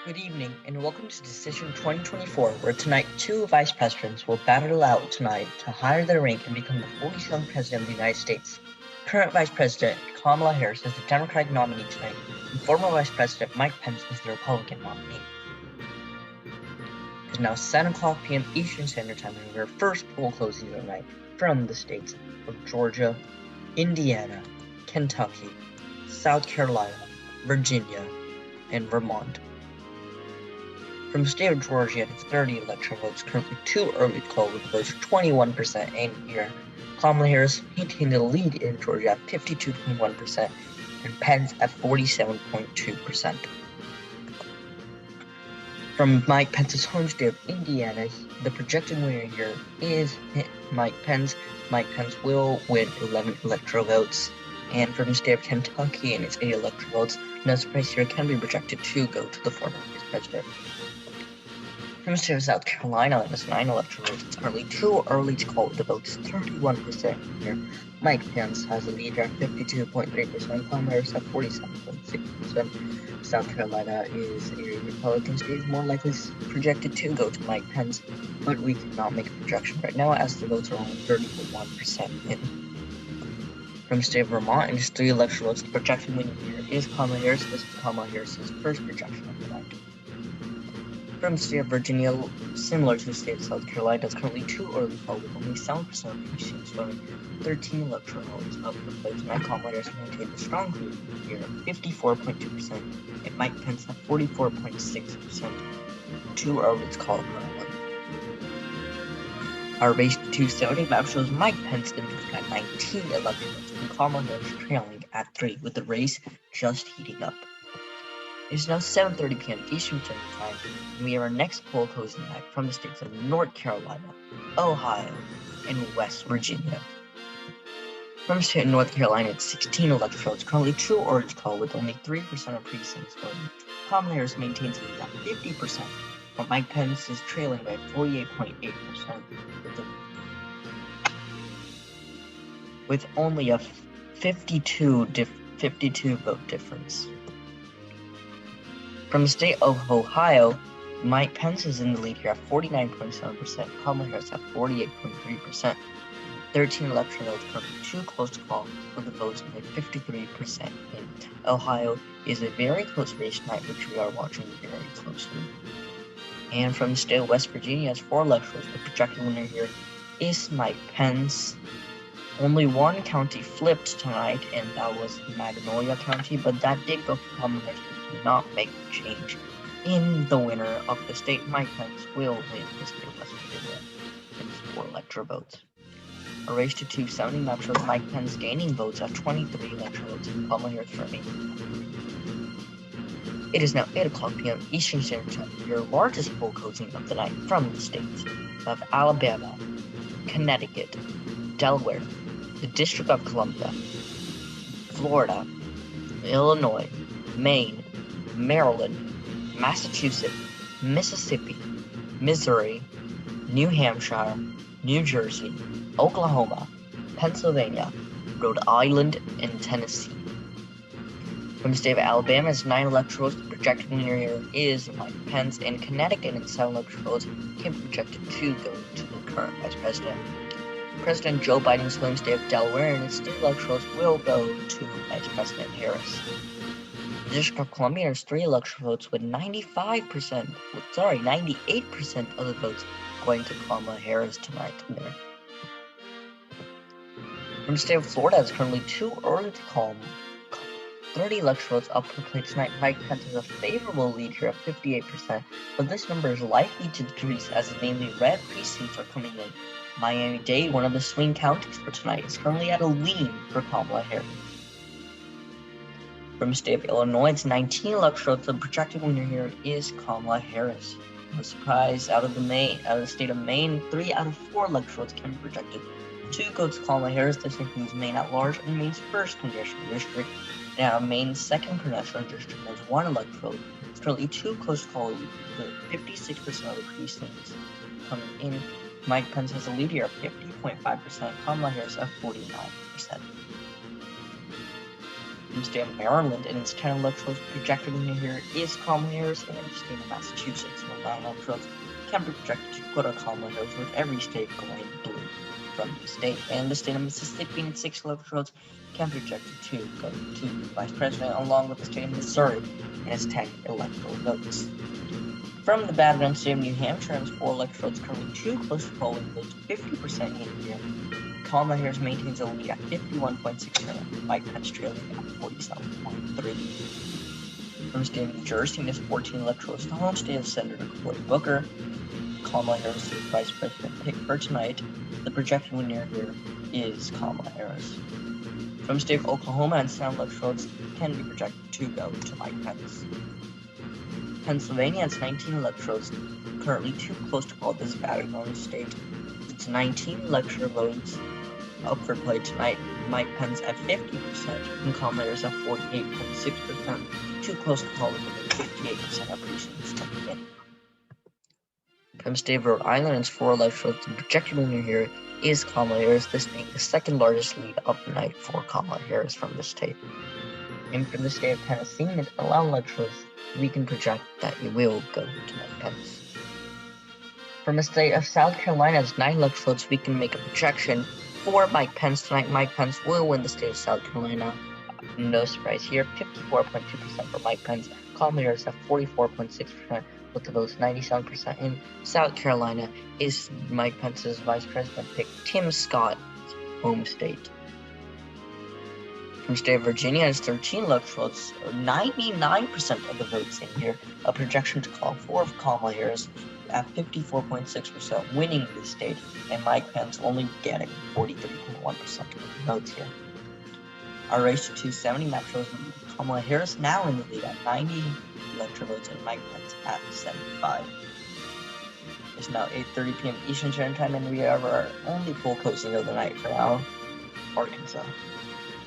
Good evening, and welcome to Decision 2024, where tonight two vice presidents will battle out tonight to higher their rank and become the 47th president of the United States. Current Vice President Kamala Harris is the Democratic nominee tonight, and former Vice President Mike Pence is the Republican nominee. It is now 7 o'clock p.m. Eastern Standard Time, and our first poll closing of the night from the states of Georgia, Indiana, Kentucky, South Carolina, Virginia, and Vermont. From the state of Georgia, it is 30 electoral votes, currently too early to call, with votes 21%, and here Kamala Harris maintained the lead in Georgia at 52.1%, and Pence at 47.2%. From Mike Pence's home state of Indiana, the projected winner here is Mike Pence. Mike Pence will win 11 electoral votes. And from the state of Kentucky and its 8 electoral votes, no surprise here, can be projected to go to the former vice president. From the state of South Carolina, it has 9 electoral votes. It's currently too early to call, with the votes 31% here. Mike Pence has a lead at 52.3%, Kamala Harris at 47.6%. South Carolina is a Republican state, more likely projected to go to Mike Pence, but we cannot make a projection right now as the votes are only 30.1% in. From the state of Vermont, in just 3 electoral votes, the projected winner here is Kamala Harris. This is Kamala Harris's first projection of the night. From the state of Virginia, similar to the state of South Carolina, it's currently too early to call, with only 7% of precincts voting. 13 electoral votes up for votes. Kamala Harris maintained a strong lead here at 54.2%, and Mike Pence at 44.6%. Too early to call currently. Our race to 270 map shows Mike Pence in at 19 electoral votes, and Kamala Harris trailing at 3, with the race just heating up. It is now 7:30 p.m. Eastern Standard Time, and we have our next poll closing night from the states of North Carolina, Ohio, and West Virginia. From the state of North Carolina, it's 16 electoral votes, currently too early to call, with only 3% of precincts voting. Kamala Harris maintains a lead at 50%, while Mike Pence is trailing by 48.8%, with only a 52 vote difference. From the state of Ohio, Mike Pence is in the lead here at 49.7%, Kamala Harris at 48.3%. 13 electoral votes currently too close to call, with the votes only 53% in. Ohio is a very close race tonight, which we are watching very closely. And from the state of West Virginia, has 4 electoral votes. The projected winner here is Mike Pence. Only one county flipped tonight, and that was Magnolia County, but that did go for Kamala Harris. Did not make a change in the winner of the state. Mike Pence will win the state of West Virginia in 4 electoral votes. A race to 270 map shows Mike Pence gaining votes at 23 electoral votes, and Kamala Harris remaining. It is now 8 o'clock p.m. Eastern Standard Time, your largest poll closing of the night from the states of Alabama, Connecticut, Delaware, the District of Columbia, Florida, Illinois, Maine, Maryland, Massachusetts, Mississippi, Missouri, New Hampshire, New Jersey, Oklahoma, Pennsylvania, Rhode Island, and Tennessee. From the state of Alabama, is 9 electoral votes. The projected winner here is Mike Pence, and Connecticut and 7 electoral votes can be projected to go to the current vice president. President Joe Biden's home state of Delaware and its 3 electoral votes will go to Vice President Harris. The District of Columbia has 3 electoral votes, with 98% of the votes going to Kamala Harris tonight there. From the state of Florida, it's currently too early to call. 30 electoral votes up for play tonight. Mike Pence has a favorable lead here at 58%, but this number is likely to decrease as mainly red precincts are coming in. Miami-Dade, one of the swing counties for tonight, is currently at a lead for Kamala Harris. From the state of Illinois, it's 19 electoral votes. The projected winner here is Kamala Harris. No surprise, out of the state of Maine, 3 out of 4 electoral votes can be projected to go to Kamala Harris. This includes Maine at large and Maine's 1st congressional district. And out of Maine's 2nd congressional district, there's 1 electoral vote. It's currently too close to call, with 56% of the precincts coming in. Mike Pence has a lead here at 50.5%, Kamala Harris at 49%. From the state of Maryland, and its 10 electrodes projected in here is Kamala Harris, and the state of Massachusetts, and 11 electrodes can be projected to go to Kamala Harris, with every state going blue from the state. And the state of Mississippi, and its 6 electrodes can be projected to go to the vice president, along with the state of Missouri and its 10 electoral votes. From the battleground state of New Hampshire, and its 4 electrodes currently too close to polling votes 50% in here. Kamala Harris maintains a lead at 51.6%, Mike Pence trailing at 47.3%. From the state of New Jersey, and its 14 electorates, the home state of Senator Cory Booker, Kamala Harris is vice president pick for tonight. The projected winner here is Kamala Harris. From the state of Oklahoma, and 7 electorates can be projected to go to Mike Pence. Pennsylvania has 19 electorates, currently too close to call this battleground state. It's 19 electoral votes up for play tonight. Mike Pence at 50% and Kamala Harris at 48.6%. Too close to call with a 58% of precincts coming in. From the state of Rhode Island, it's 4 electorates. The projected winner here is Kamala Harris, this being the second largest lead up tonight for Kamala Harris from the state. And from the state of Tennessee, it's 11 electorates. We can project that it will go to Mike Pence. From the state of South Carolina, it's 9 electorates. We can make a projection for Mike Pence tonight. Mike Pence will win the state of South Carolina. No surprise here. 54.2% for Mike Pence. Kamala Harris at 44.6%, with the votes 97% in. South Carolina is Mike Pence's vice president pick, Tim Scott's home state. From the state of Virginia, it's 13 electorates, 99% of the votes in here. A projection to call for Kamala Harris at 54.6%, winning the state, and Mike Pence only getting 43.1% of the votes here. Our race to 70 metros, Kamala Harris now in the lead at 90 electoral votes, and Mike Pence at 75. It's now 8:30 p.m. Eastern Standard Time, and we have our only poll closing of the night for now, Arkansas.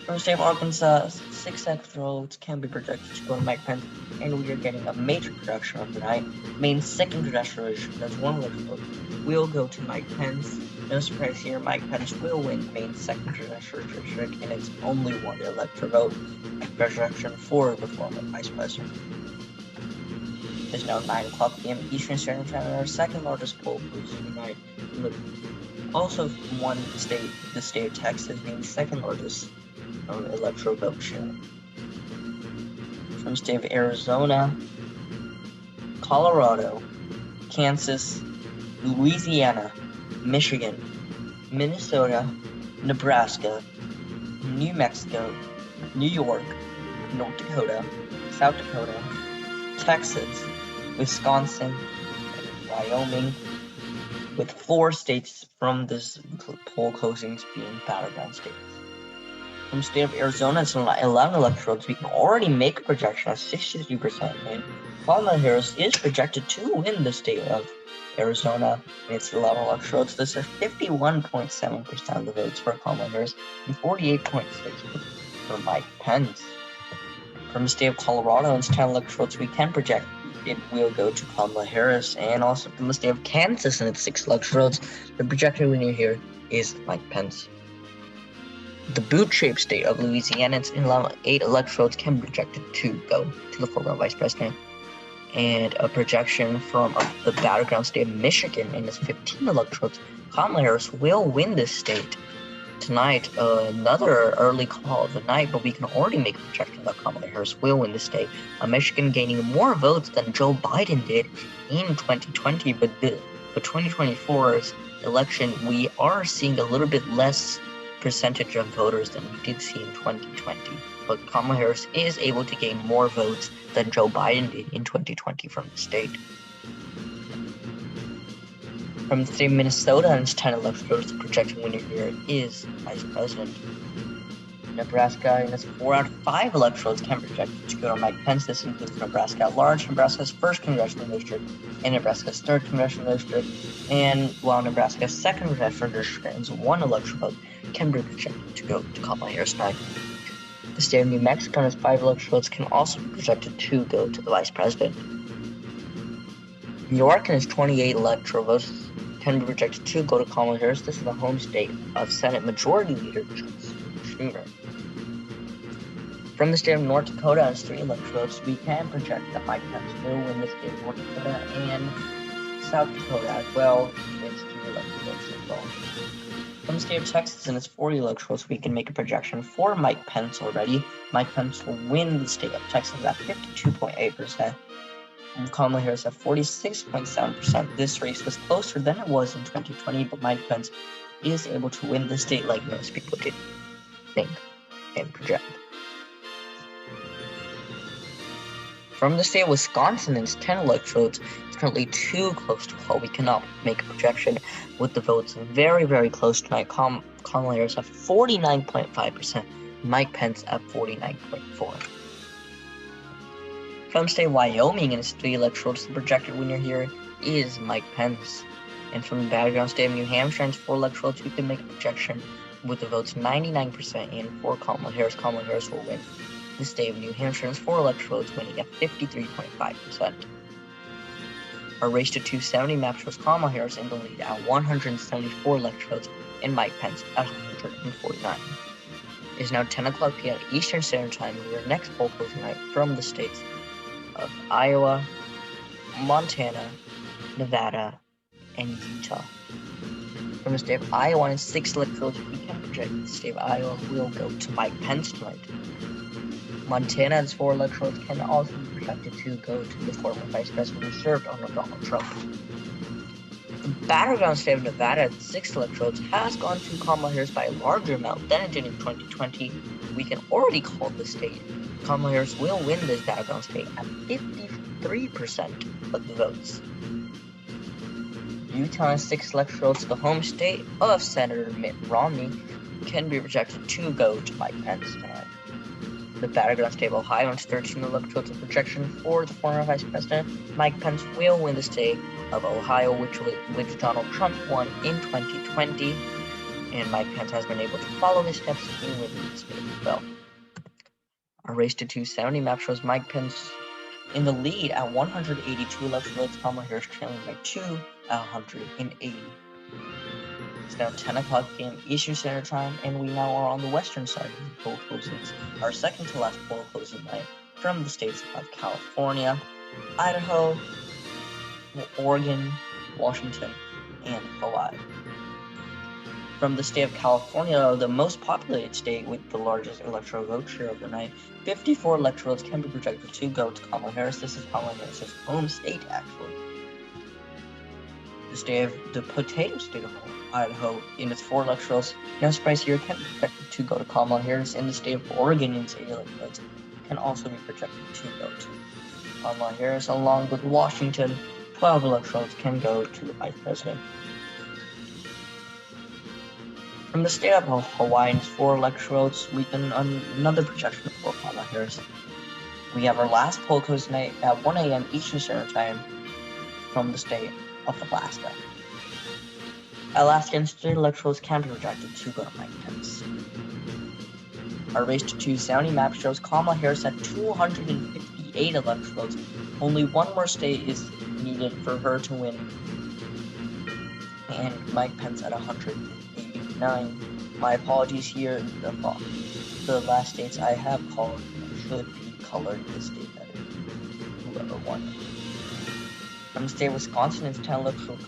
From the state of Arkansas, 6 electorates can be projected to go to Mike Pence, and we are getting a major projection of the night. Maine's second congressional district, that's 1 electoral vote, will go to Mike Pence. No surprise here, Mike Pence will win Maine's second congressional district, and it's only 1 electoral vote projection for the former vice president. It's now 9 o'clock p.m. Eastern Standard Time, and our second largest poll closing tonight. Also, from one state, the state of Texas, being the second largest electoral vote share. From the state of Arizona, Colorado, Kansas, Louisiana, Michigan, Minnesota, Nebraska, New Mexico, New York, North Dakota, South Dakota, Texas, Wisconsin, and Wyoming, with 4 states from this poll closings being battleground states. From the state of Arizona, it's 11 electorates. We can already make a projection at 63%, and Kamala Harris is projected to win the state of Arizona, and it's 11 electorates. This is 51.7% of the votes for Kamala Harris and 48.6% for Mike Pence. From the state of Colorado, it's 10 electorates. We can project it will go to Kamala Harris, and also from the state of Kansas, and its 6 electorates, the projected winner here is Mike Pence. The boot-shaped state of Louisiana, its 8 electorates can be projected to go to the former vice president. And a projection from the battleground state of Michigan, and its 15 electorates, Kamala Harris will win this state. Tonight, another early call of the night, but we can already make a projection that Kamala Harris will win the state. Michigan gaining more votes than Joe Biden did in 2020, but 2024's election, we are seeing a little bit less percentage of voters than we did see in 2020. But Kamala Harris is able to gain more votes than Joe Biden did in 2020 from the state. From the state of Minnesota, and its 10 electorates, the projected winner here is Vice President. Nebraska, and its 4 out of 5 electorates can be projected to go to Mike Pence. This includes Nebraska at large, Nebraska's 1st congressional district, and Nebraska's 3rd congressional district. And while Nebraska's 2nd congressional district has 1 electoral vote, can be projected to go to Kamala Harris tonight. The state of New Mexico, and its 5 electorates, can also be projected to go to the vice president. New York, and its 28 electoral votes, can be projected to go to Kamala Harris. This is the home state of Senate Majority Leader Chuck Schumer. From the state of North Dakota, as 3 electrodes, we can project that Mike Pence will win the state of North Dakota and South Dakota as well. It's 3 electrodes as well. From the state of Texas and its 40 electrodes, we can make a projection for Mike Pence already. Mike Pence will win the state of Texas at 52.8%. Kamala Harris at 46.7%. This race was closer than it was in 2020, but Mike Pence is able to win the state like most people did think and project. From the state of Wisconsin, it's 10 electrodes. It's currently too close to call. We cannot make a projection with the votes very, very close tonight. Kamala Harris at 49.5%, Mike Pence at 49.4%. From the state of Wyoming and its 3 electrodes, the projected winner here is Mike Pence. And from the battleground state of New Hampshire and its 4 electrodes, we can make a projection with the votes 99% in for Kamala Harris. Kamala Harris will win the state of New Hampshire and its 4 electrodes, winning at 53.5%. Our race to 270 map shows Kamala Harris in the lead at 174 electrodes and Mike Pence at 149. It is now 10 o'clock p.m. Eastern Standard Time, and our next poll closing night from the states of Iowa, Montana, Nevada, and Utah. From the state of Iowa and 6 electrodes, we can project the state of Iowa will go to Mike Pence tonight. Montana and its 4 electrodes can also be projected to go to the former vice president who served under Donald Trump. The battleground state of Nevada at 6 electrodes has gone to Kamala Harris by a larger amount than it did in 2020. We can already call the state. Kamala Harris will win this battleground state at 53% of the votes. Utah and 6 electrodes, the home state of Senator Mitt Romney, can be projected to go to Mike Pence tonight. The battleground state of Ohio and 13 electrodes of projection for the former vice president. Mike Pence will win the state of Ohio, which Donald Trump won in 2020, and Mike Pence has been able to follow his steps in winning the state as well. Our race to 270 map shows Mike Pence in the lead at 182 electrodes. Kamala Harris trailing by 2 at 180. It's now 10 o'clock p.m. Eastern Standard Time, and we now are on the western side of the poll closings. Our second to last poll closing night from the states of California, Idaho, Oregon, Washington, and Hawaii. From the state of California, the most populated state with the largest electoral vote share of the night, 54 electrodes can be projected to go to Kamala Harris. This is Kamala Harris's home state, actually. The potato state of Idaho, in its 4 electorals, no surprise here, can be projected to go to Kamala Harris. In the state of Oregon, in its 8 electorals, can also be projected to go to Kamala Harris, along with Washington. 12 electorals can go to the vice president. From the state of Hawaii, in its 4 electorals, we can another projection for Kamala Harris. We have our last poll close tonight at 1 a.m. Eastern Standard Time from the state of Alaska. Alaskans' 3 electorals can be projected to go to Mike Pence. Our race to 270 map shows Kamala Harris at 258 electorals. Only one more state is needed for her to win, and Mike Pence at 189. My apologies here. The last states I have called should be colored the state that whoever won. From the state of Wisconsin, it's 10 electorals.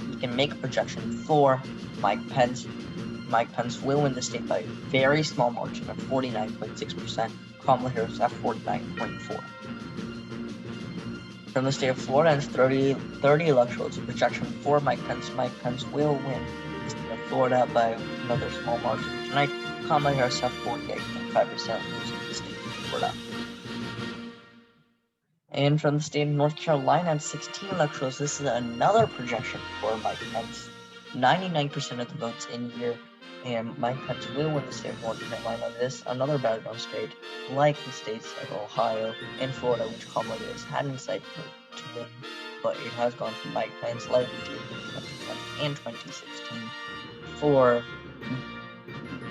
We can make a projection for Mike Pence. Mike Pence will win the state by a very small margin of 49.6%. Kamala Harris at 49.4%. From the state of Florida, it's 30 electorals. A projection for Mike Pence. Mike Pence will win the state of Florida by another small margin tonight. Kamala Harris at 48.5%, losing the state of Florida. And from the state of North Carolina at 16 electorals, this is another projection for Mike Pence. 99% of the votes in here, and Mike Pence will win the state of North Carolina. This another battleground state, like the states of Ohio and Florida, which Kamala Harris had in sight to win, but it has gone to Mike Pence, like it did in 2020 and 2016 for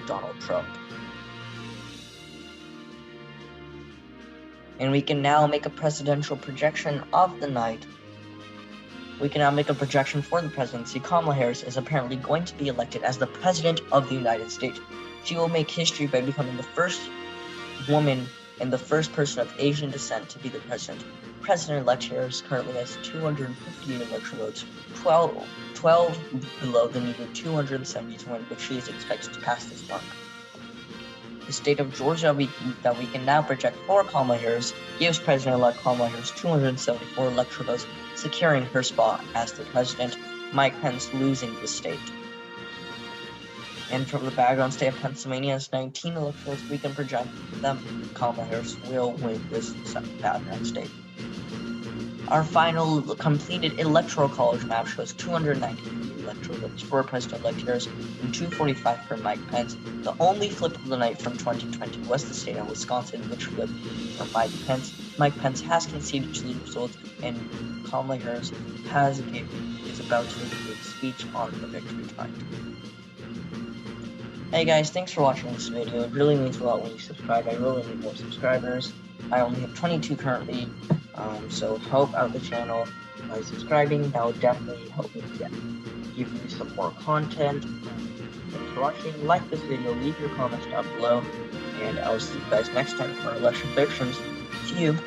Donald Trump. And we can now make a presidential projection of the night. We can now make a projection for the presidency. Kamala Harris is apparently going to be elected as the President of the United States. She will make history by becoming the first woman and the first person of Asian descent to be the president. President-elect Harris currently has 258 electoral votes, 12 below the needed 270 to win, but she is expected to pass this mark. The state of Georgia that we can now project for Kamala Harris gives President-elect Kamala Harris 274 electoral votes, securing her spot as the president, Mike Pence losing the state. And from the background state of Pennsylvania has 19 electoral votes we can project them. Kamala Harris will win this background state. Our final completed electoral college map shows 293 electoral votes for President-elect Harris and 245 for Mike Pence. The only flip of the night from 2020 was the state of Wisconsin, which flipped for Mike Pence. Mike Pence has conceded to the results, and Kamala Harris is about to give a speech on the victory tonight. Hey guys, thanks for watching this video. It really means a lot when you subscribe. I really need more subscribers. I only have 22 currently, so help out the channel by subscribing. That will definitely help me give you some more content. Thanks for watching. Like this video, leave your comments down below, and I'll see you guys next time for election predictions. See you.